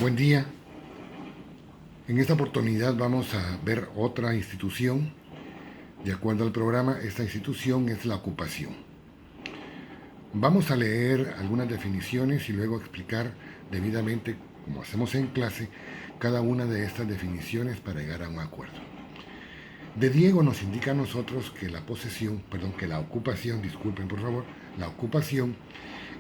Buen día. En esta oportunidad vamos a ver otra institución. De acuerdo al programa, esta institución es la ocupación. Vamos a leer algunas definiciones y luego explicar debidamente, como hacemos en clase, cada una de estas definiciones para llegar a un acuerdo. De Diego nos indica a nosotros que la ocupación, disculpen por favor, la ocupación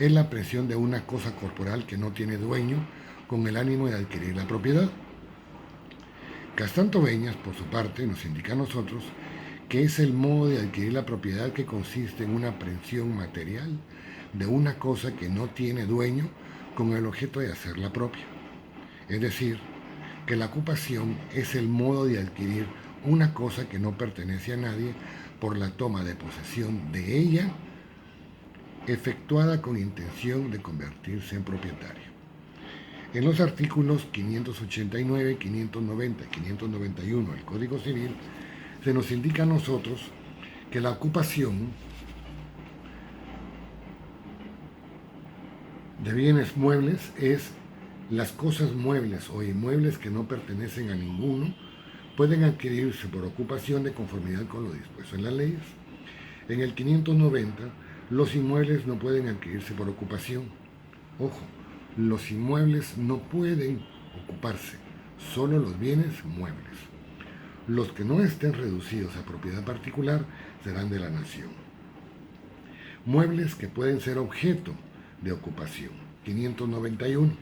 es la presión de una cosa corporal que no tiene dueño con el ánimo de adquirir la propiedad. Castanto Beñas, por su parte, nos indica a nosotros que es el modo de adquirir la propiedad que consiste en una aprehensión material de una cosa que no tiene dueño con el objeto de hacerla propia. Es decir, que la ocupación es el modo de adquirir una cosa que no pertenece a nadie por la toma de posesión de ella, efectuada con intención de convertirse en propietario. En los artículos 589, 590 y 591 del Código Civil se nos indica a nosotros que la ocupación de bienes muebles es las cosas muebles o inmuebles que no pertenecen a ninguno pueden adquirirse por ocupación de conformidad con lo dispuesto en las leyes. En el 590, los inmuebles no pueden adquirirse por ocupación. Ojo, los inmuebles no pueden ocuparse, solo los bienes muebles. Los que no estén reducidos a propiedad particular serán de la nación. Muebles que pueden ser objeto de ocupación. 591.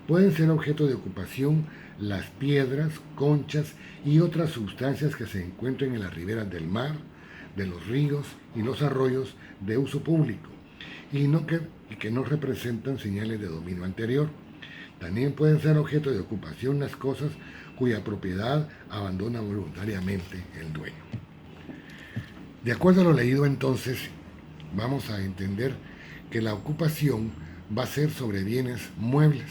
Pueden ser objeto de ocupación las piedras, conchas y otras sustancias que se encuentren en las riberas del mar, de los ríos y los arroyos de uso público y que no representan señales de dominio anterior. También pueden ser objeto de ocupación las cosas cuya propiedad abandona voluntariamente el dueño. De acuerdo a lo leído entonces, vamos a entender que la ocupación va a ser sobre bienes muebles.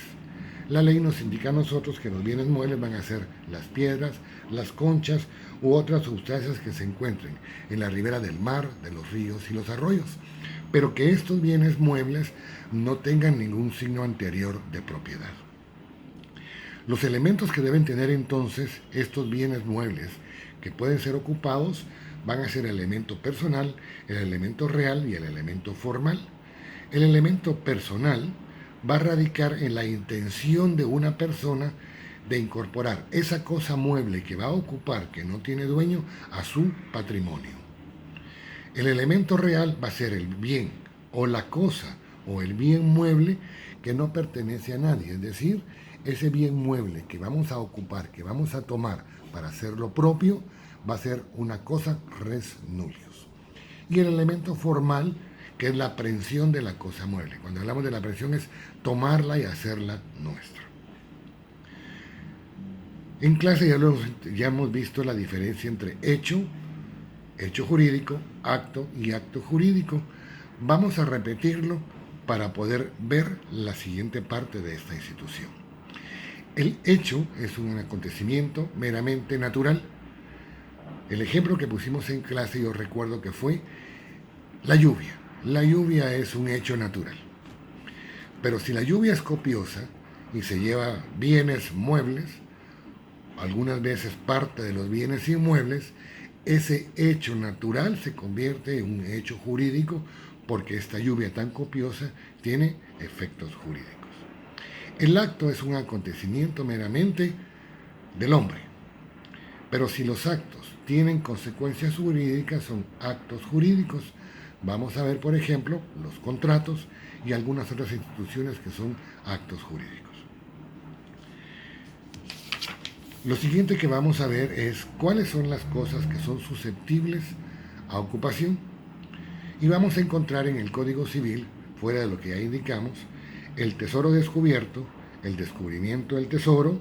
La ley nos indica a nosotros que los bienes muebles van a ser las piedras, las conchas u otras sustancias que se encuentren en la ribera del mar, de los ríos y los arroyos, pero que estos bienes muebles no tengan ningún signo anterior de propiedad. Los elementos que deben tener entonces estos bienes muebles que pueden ser ocupados van a ser el elemento personal, el elemento real y el elemento formal. El elemento personal va a radicar en la intención de una persona de incorporar esa cosa mueble que va a ocupar, que no tiene dueño, a su patrimonio. El elemento real va a ser el bien o la cosa o el bien mueble que no pertenece a nadie, es decir, ese bien mueble que vamos a ocupar, que vamos a tomar para hacerlo propio, va a ser una cosa res nullius. Y el elemento formal, que es la aprehensión de la cosa mueble. Cuando hablamos de la aprehensión es tomarla y hacerla nuestra. En clase ya hemos visto la diferencia entre hecho jurídico, acto y acto jurídico. Vamos a repetirlo para poder ver la siguiente parte de esta institución. El hecho es un acontecimiento meramente natural. El ejemplo que pusimos en clase yo recuerdo que fue la lluvia. La lluvia es un hecho natural. Pero si la lluvia es copiosa y se lleva bienes muebles, algunas veces parte de los bienes inmuebles, ese hecho natural se convierte en un hecho jurídico porque esta lluvia tan copiosa tiene efectos jurídicos. El acto es un acontecimiento meramente del hombre, pero si los actos tienen consecuencias jurídicas son actos jurídicos. Vamos a ver, por ejemplo, los contratos y algunas otras instituciones que son actos jurídicos. Lo siguiente que vamos a ver es cuáles son las cosas que son susceptibles a ocupación. Y vamos a encontrar en el Código Civil, fuera de lo que ya indicamos, el tesoro descubierto, el descubrimiento del tesoro,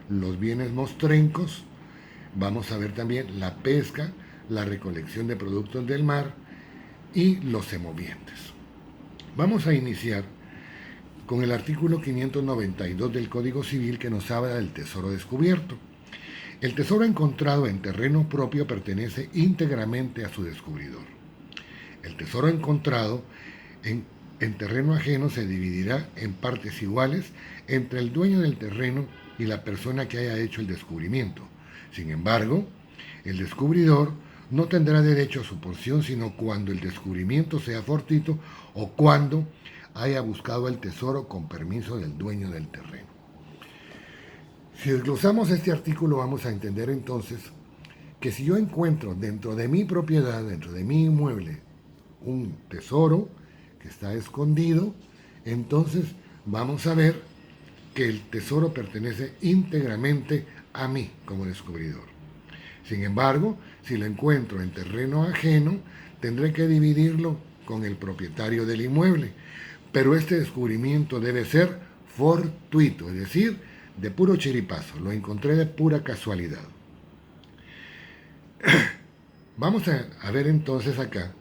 los bienes mostrencos, vamos a ver también la pesca, la recolección de productos del mar y los semovientes. Vamos a iniciar con el artículo 592 del Código Civil que nos habla del tesoro descubierto. El tesoro encontrado en terreno propio pertenece íntegramente a su descubridor. El tesoro encontrado en terreno ajeno se dividirá en partes iguales entre el dueño del terreno y la persona que haya hecho el descubrimiento. Sin embargo, el descubridor no tendrá derecho a su porción sino cuando el descubrimiento sea fortuito o cuando haya buscado el tesoro con permiso del dueño del terreno. Si desglosamos este artículo vamos a entender entonces que si yo encuentro dentro de mi propiedad, dentro de mi inmueble, un tesoro que está escondido, entonces vamos a ver que el tesoro pertenece íntegramente a mí como descubridor. Sin embargo, si lo encuentro en terreno ajeno, tendré que dividirlo con el propietario del inmueble. Pero este descubrimiento debe ser fortuito, es decir, de puro chiripazo, lo encontré de pura casualidad. Vamos a ver entonces acá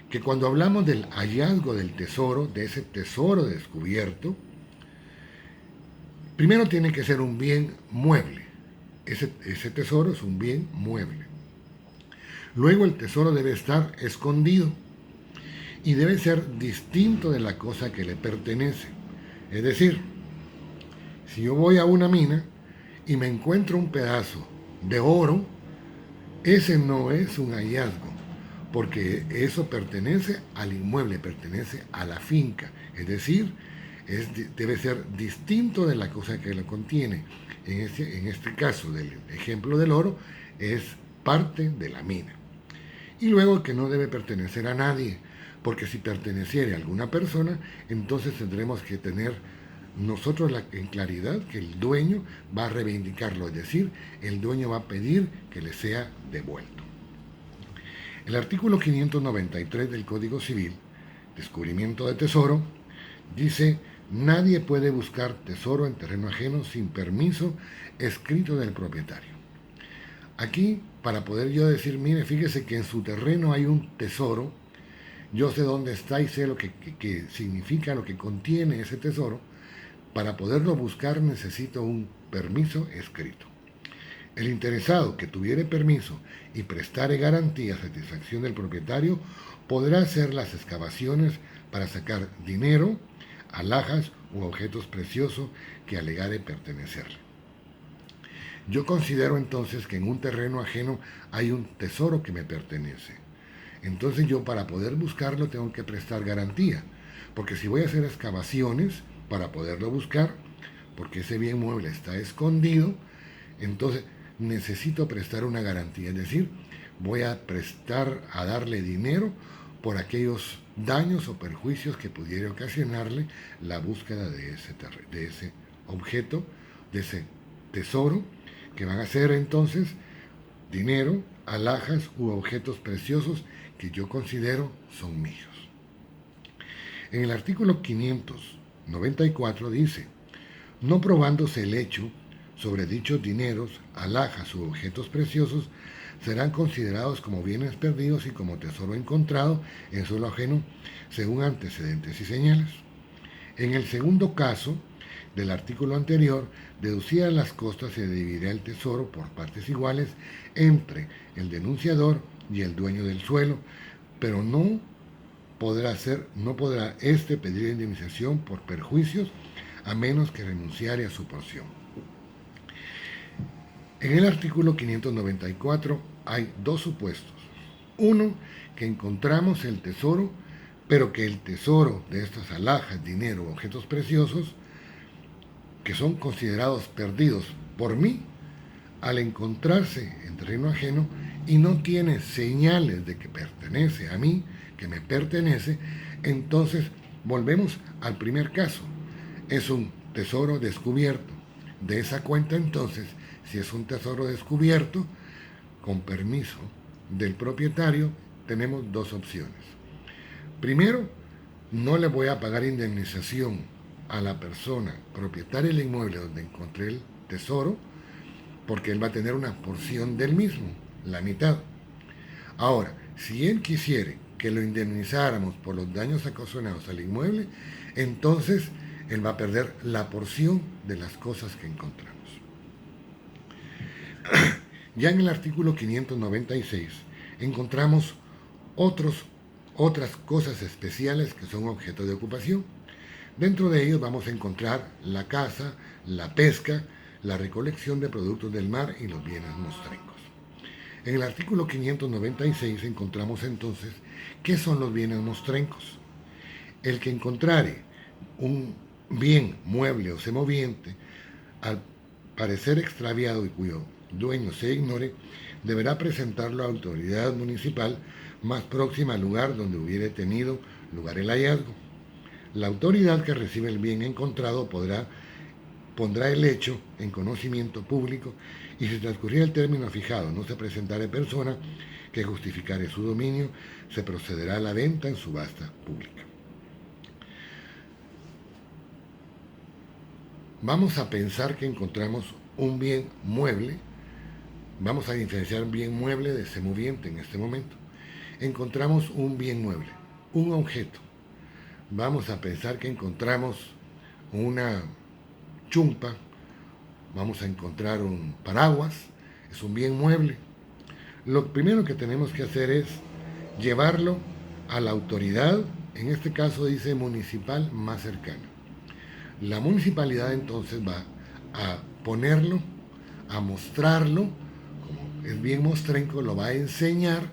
que cuando hablamos del hallazgo del tesoro, de ese tesoro descubierto, primero tiene que ser un bien mueble. Ese tesoro es un bien mueble. Luego el tesoro debe estar escondido y debe ser distinto de la cosa que le pertenece. Es decir, si yo voy a una mina y me encuentro un pedazo de oro, ese no es un hallazgo, porque eso pertenece al inmueble, pertenece a la finca. Es decir, debe ser distinto de la cosa que lo contiene. En este caso del ejemplo del oro, es parte de la mina. Y luego que no debe pertenecer a nadie, porque si perteneciera a alguna persona, entonces tendremos que tener nosotros en claridad que el dueño va a reivindicarlo, es decir, el dueño va a pedir que le sea devuelto. El artículo 593 del Código Civil, descubrimiento de tesoro, dice: nadie puede buscar tesoro en terreno ajeno sin permiso escrito del propietario. Aquí, para poder yo decir, mire, fíjese que en su terreno hay un tesoro, yo sé dónde está y sé lo que significa, lo que contiene ese tesoro, para poderlo buscar necesito un permiso escrito. El interesado que tuviere permiso y prestare garantía a satisfacción del propietario podrá hacer las excavaciones para sacar dinero, alhajas u objetos preciosos que alegare pertenecerle. Yo considero entonces que en un terreno ajeno hay un tesoro que me pertenece. Entonces yo para poder buscarlo tengo que prestar garantía, porque si voy a hacer excavaciones para poderlo buscar, porque ese bien mueble está escondido, entonces necesito prestar una garantía, es decir, voy a prestar a darle dinero por aquellos daños o perjuicios que pudiera ocasionarle la búsqueda de ese objeto, de ese tesoro, que van a ser entonces dinero, alhajas u objetos preciosos que yo considero son míos. En el artículo 594 dice: no probándose el hecho sobre dichos dineros, alhajas u objetos preciosos, serán considerados como bienes perdidos y como tesoro encontrado en suelo ajeno, según antecedentes y señales. En el segundo caso del artículo anterior, deducidas las costas, se dividirá el tesoro por partes iguales entre el denunciador y el dueño del suelo, pero no podrá éste pedir indemnización por perjuicios a menos que renunciare a su porción. En el artículo 594 hay dos supuestos. Uno, que encontramos el tesoro, pero que el tesoro de estas alhajas, dinero o objetos preciosos, que son considerados perdidos por mí, al encontrarse en terreno ajeno y no tiene señales de que pertenece a mí, que me pertenece, entonces volvemos al primer caso. Es un tesoro descubierto. De esa cuenta entonces, si es un tesoro descubierto, con permiso del propietario, tenemos dos opciones. Primero, no le voy a pagar indemnización a la persona propietaria del inmueble donde encontré el tesoro, porque él va a tener una porción del mismo, la mitad. Ahora, si él quisiere que lo indemnizáramos por los daños ocasionados al inmueble, entonces él va a perder la porción de las cosas que encontramos. Ya en el artículo 596 encontramos otras cosas especiales que son objeto de ocupación. Dentro de ellos vamos a encontrar la caza, la pesca, la recolección de productos del mar y los bienes mostrencos. En el artículo 596 encontramos entonces qué son los bienes mostrencos. El que encontrare un bien mueble o semoviente al parecer extraviado y cuyo dueño se ignore, deberá presentarlo a la autoridad municipal más próxima al lugar donde hubiere tenido lugar el hallazgo. La autoridad que recibe el bien encontrado pondrá el hecho en conocimiento público y si transcurriera el término fijado no se presentare persona que justificare su dominio, se procederá a la venta en subasta pública. Vamos a pensar que encontramos un bien mueble, vamos a diferenciar bien mueble de semoviente en este momento. Encontramos un bien mueble, un objeto. Vamos a pensar que encontramos una chumpa, vamos a encontrar un paraguas, es un bien mueble. Lo primero que tenemos que hacer es llevarlo a la autoridad, en este caso dice municipal más cercana. La municipalidad entonces va a ponerlo, a mostrarlo, como es bien mostrenco, lo va a enseñar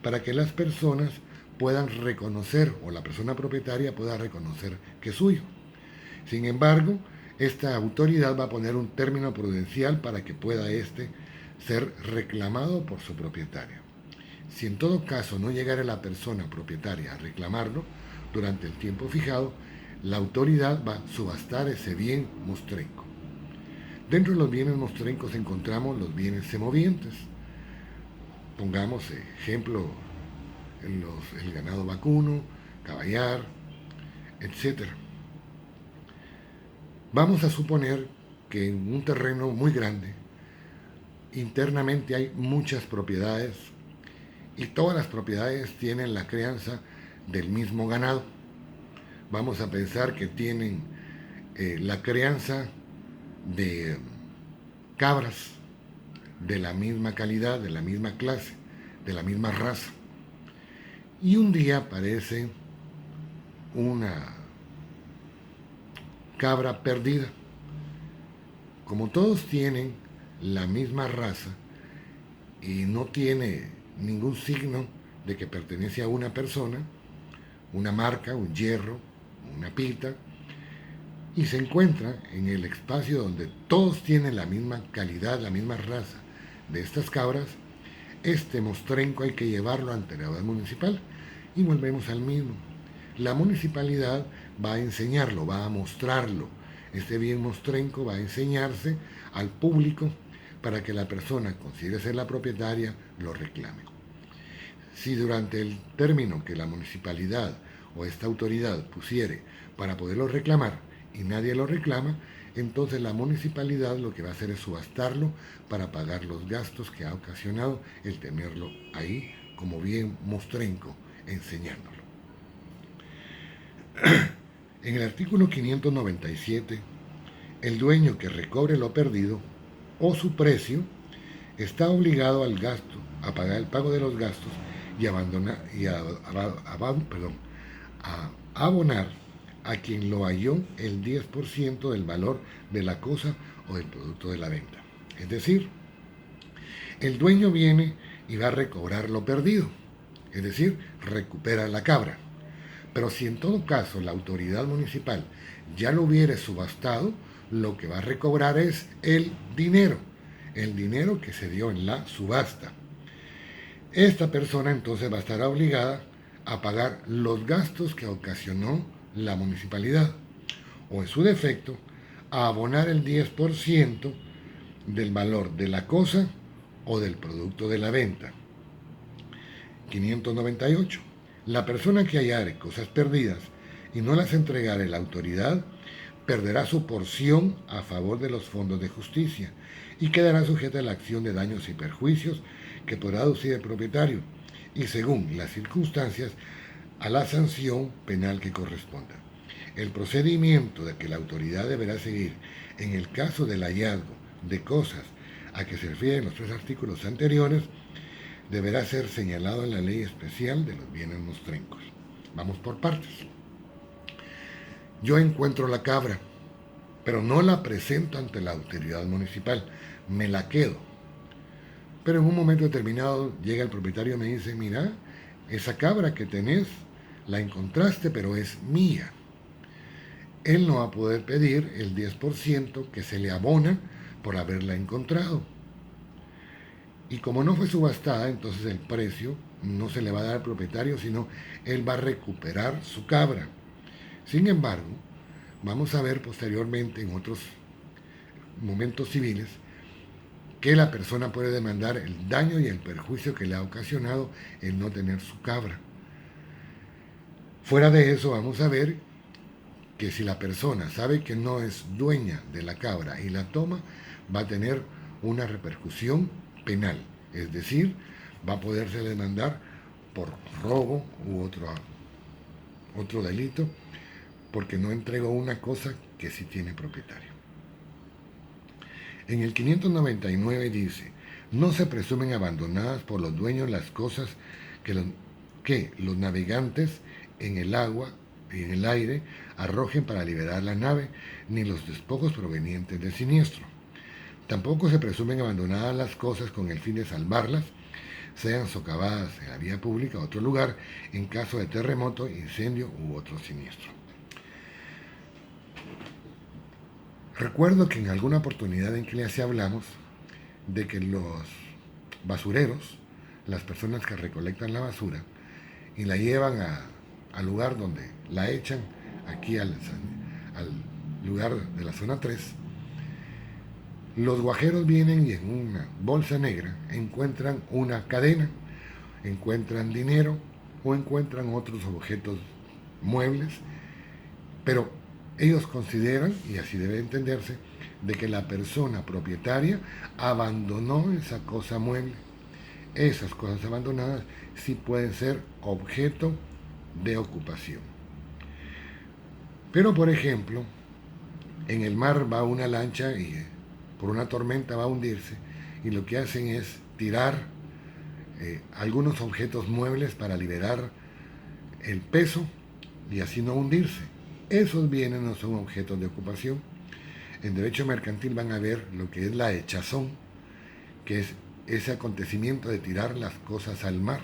para que las personas puedan reconocer, o la persona propietaria pueda reconocer que es suyo. Sin embargo, esta autoridad va a poner un término prudencial para que pueda ser reclamado por su propietario. Si en todo caso no llegara la persona propietaria a reclamarlo durante el tiempo fijado, la autoridad va a subastar ese bien mostrenco. Dentro de los bienes mostrencos encontramos los bienes semovientes. Pongamos ejemplo, el ganado vacuno, caballar, etc. Vamos a suponer que en un terreno muy grande, internamente hay muchas propiedades y todas las propiedades tienen la crianza del mismo ganado. Vamos a pensar que tienen la crianza de cabras de la misma calidad, de la misma clase, de la misma raza. Y un día aparece una cabra perdida. Como todos tienen la misma raza y no tiene ningún signo de que pertenece a una persona, una marca, un hierro, una pita, y se encuentra en el espacio donde todos tienen la misma calidad, la misma raza de estas cabras, este mostrenco hay que llevarlo ante la autoridad municipal y volvemos al mismo. La municipalidad va a enseñarlo, va a mostrarlo. Este bien mostrenco va a enseñarse al público para que la persona considere ser la propietaria lo reclame. Si durante el término que la municipalidad o esta autoridad pusiere para poderlo reclamar y nadie lo reclama, entonces la municipalidad lo que va a hacer es subastarlo para pagar los gastos que ha ocasionado el tenerlo ahí como bien mostrenco, enseñándolo. En el artículo 597, el dueño que recobre lo perdido o su precio está obligado al gasto, a pagar el pago de los gastos y a abonar a quien lo halló el 10% del valor de la cosa o del producto de la venta. Es decir, el dueño viene y va a recobrar lo perdido, es decir, recupera la cabra. Pero si en todo caso la autoridad municipal ya lo hubiere subastado, lo que va a recobrar es el dinero que se dio en la subasta. Esta persona entonces va a estar obligada a pagar los gastos que ocasionó la municipalidad, o en su defecto, a abonar el 10% del valor de la cosa o del producto de la venta. 598. La persona que hallare cosas perdidas y no las entregare a la autoridad, perderá su porción a favor de los fondos de justicia y quedará sujeta a la acción de daños y perjuicios que podrá aducir el propietario y, según las circunstancias, a la sanción penal que corresponda. El procedimiento de que la autoridad deberá seguir en el caso del hallazgo de cosas a que se refieren los 3 artículos anteriores deberá ser señalado en la ley especial de los bienes mostrencos. Vamos por partes. Yo encuentro la cabra, pero no la presento ante la autoridad municipal, me la quedo. Pero en un momento determinado llega el propietario y me dice, mira, esa cabra que tenés, la encontraste, pero es mía. Él no va a poder pedir el 10% que se le abona por haberla encontrado. Y como no fue subastada, entonces el precio no se le va a dar al propietario, sino él va a recuperar su cabra. Sin embargo, vamos a ver posteriormente en otros momentos civiles que la persona puede demandar el daño y el perjuicio que le ha ocasionado el no tener su cabra. Fuera de eso, vamos a ver que si la persona sabe que no es dueña de la cabra y la toma, va a tener una repercusión penal, es decir, va a poderse demandar por robo u otro delito, porque no entregó una cosa que sí tiene propietario. En el 599 dice, no se presumen abandonadas por los dueños las cosas que los navegantes en el agua y en el aire arrojen para liberar la nave, ni los despojos provenientes del siniestro. Tampoco se presumen abandonadas las cosas con el fin de salvarlas, sean socavadas en la vía pública o otro lugar, en caso de terremoto, incendio u otro siniestro. Recuerdo que en alguna oportunidad en clase hablamos de que los basureros, las personas que recolectan la basura y la llevan al lugar donde la echan, aquí al lugar de la zona 3, los guajeros vienen y en una bolsa negra encuentran una cadena, encuentran dinero o encuentran otros objetos muebles, pero ellos consideran, y así debe entenderse, de que la persona propietaria abandonó esa cosa mueble. Esas cosas abandonadas sí pueden ser objeto de ocupación. Pero, por ejemplo, en el mar va una lancha y por una tormenta va a hundirse, y lo que hacen es tirar algunos objetos muebles para liberar el peso y así no hundirse. Esos bienes no son objetos de ocupación. En derecho mercantil van a ver lo que es la echazón, que es ese acontecimiento de tirar las cosas al mar.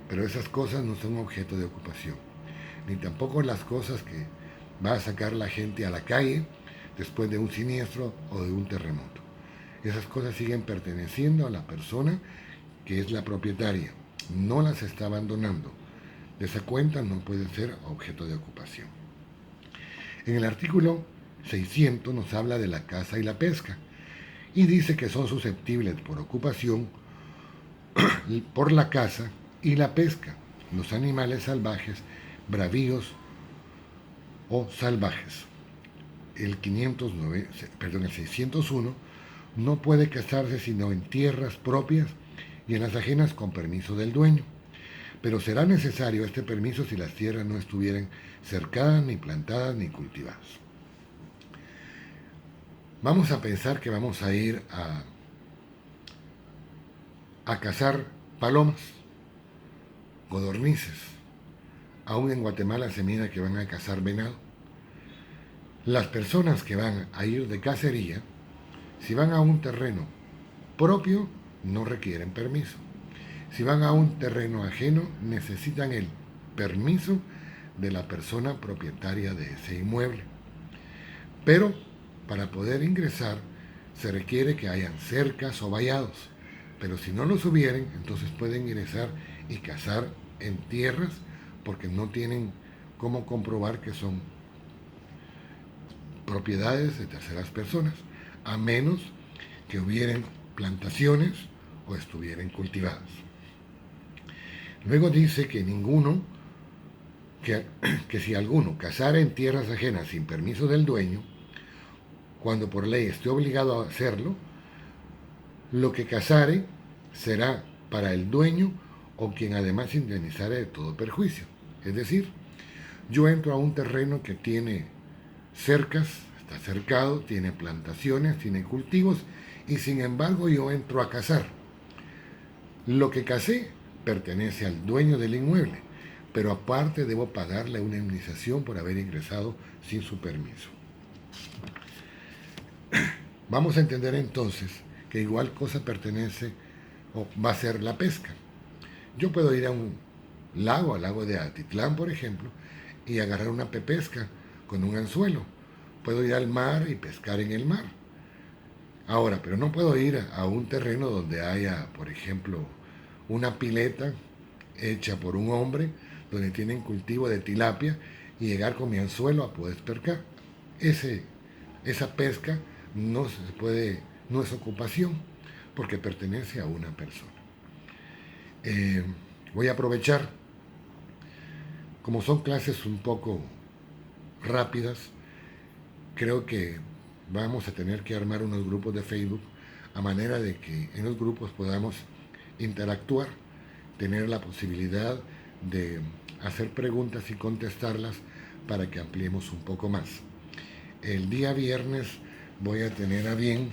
Pero esas cosas no son objeto de ocupación, ni tampoco las cosas que va a sacar la gente a la calle después de un siniestro o de un terremoto. Esas cosas siguen perteneciendo a la persona que es la propietaria, no las está abandonando. De esa cuenta no puede ser objeto de ocupación. En el artículo 600 nos habla de la caza y la pesca y dice que son susceptibles por ocupación por la caza y la pesca los animales salvajes, bravíos o salvajes. El 601 no puede cazarse sino en tierras propias y en las ajenas con permiso del dueño, pero será necesario este permiso si las tierras no estuvieran cercadas, ni plantadas, ni cultivadas. Vamos a pensar que vamos a ir a cazar palomas, codornices. Aún en Guatemala se mira que van a cazar venado. Las personas que van a ir de cacería, si van a un terreno propio, no requieren permiso. Si van a un terreno ajeno, necesitan el permiso de la persona propietaria de ese inmueble. Pero para poder ingresar se requiere que hayan cercas o vallados. Pero si no los hubieren, entonces pueden ingresar y cazar en tierras porque no tienen cómo comprobar que son propiedades de terceras personas, a menos que hubieran plantaciones o estuvieran cultivadas. Luego dice que que si alguno cazara en tierras ajenas sin permiso del dueño, cuando por ley esté obligado a hacerlo, lo que cazare será para el dueño o quien además indemnizare de todo perjuicio. Es decir, yo entro a un terreno que tiene cercas, está cercado, tiene plantaciones, tiene cultivos, y sin embargo yo entro a cazar. Lo que casé pertenece al dueño del inmueble, pero aparte debo pagarle una indemnización por haber ingresado sin su permiso. Vamos a entender entonces que igual cosa pertenece o va a ser la pesca. Yo puedo ir a un lago, al lago de Atitlán, por ejemplo, y agarrar una pepesca con un anzuelo. Puedo ir al mar y pescar en el mar. Ahora, pero no puedo ir a un terreno donde haya, por ejemplo, una pileta hecha por un hombre, donde tienen cultivo de tilapia, y llegar con mi anzuelo a poder pescar. Esa pesca no se puede, no es ocupación, porque pertenece a una persona. Voy a aprovechar, como son clases un poco rápidas, creo que vamos a tener que armar unos grupos de Facebook a manera de que en los grupos podamos interactuar, tener la posibilidad de hacer preguntas y contestarlas para que ampliemos un poco más. El día viernes voy a tener a bien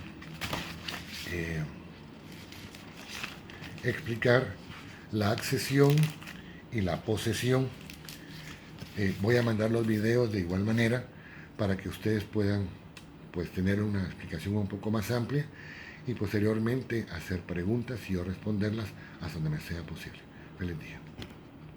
explicar la accesión y la posesión. Voy a mandar los videos de igual manera para que ustedes puedan pues tener una explicación un poco más amplia y posteriormente hacer preguntas y yo responderlas hasta donde me sea posible. Feliz día.